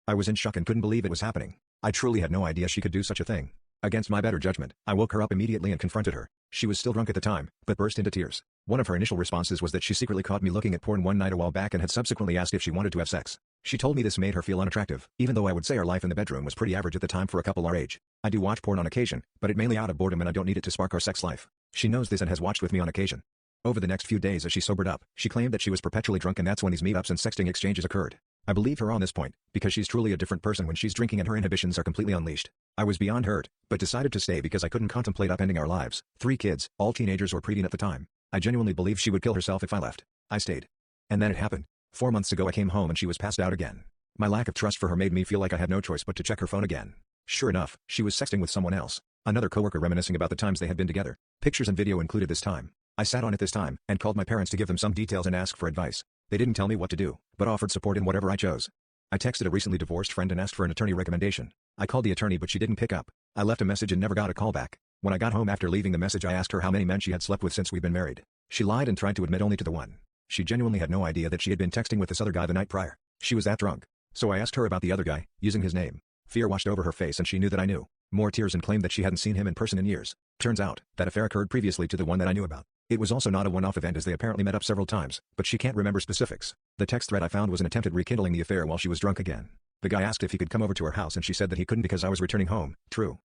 I was in shock and couldn't believe it was happening. I truly had no idea she could do such a thing. Against my better judgment, I woke her up immediately and confronted her. She was still drunk at the time, but burst into tears. One of her initial responses was that she secretly caught me looking at porn one night a while back and had subsequently asked if she wanted to have sex. She told me this made her feel unattractive, even though I would say our life in the bedroom was pretty average at the time for a couple our age. I do watch porn on occasion, but it mainly out of boredom and I don't need it to spark our sex life. She knows this and has watched with me on occasion. Over the next few days as she sobered up, she claimed that she was perpetually drunk and that's when these meetups and sexting exchanges occurred. I believe her on this point, because she's truly a different person when she's drinking and her inhibitions are completely unleashed. I was beyond hurt, but decided to stay because I couldn't contemplate upending our lives. 3 kids, all teenagers or preteen at the time. I genuinely believed she would kill herself if I left. I stayed. And then it happened. 4 months ago I came home and she was passed out again. My lack of trust for her made me feel like I had no choice but to check her phone again. Sure enough, she was sexting with someone else. Another coworker reminiscing about the times they had been together. Pictures and video included this time. I sat on it this time, and called my parents to give them some details and ask for advice. They didn't tell me what to do, but offered support in whatever I chose. I texted a recently divorced friend and asked for an attorney recommendation. I called the attorney but she didn't pick up. I left a message and never got a call back. When I got home after leaving the message I asked her how many men she had slept with since we'd been married. She lied and tried to admit only to the one. She genuinely had no idea that she had been texting with this other guy the night prior. She was that drunk. So I asked her about the other guy, using his name. Fear washed over her face and she knew that I knew. More tears and claimed that she hadn't seen him in person in years. Turns out, that affair occurred previously to the one that I knew about. It was also not a one-off event as they apparently met up several times, but she can't remember specifics. The text thread I found was an attempt at rekindling the affair while she was drunk again. The guy asked if he could come over to her house and she said that he couldn't because I was returning home. True.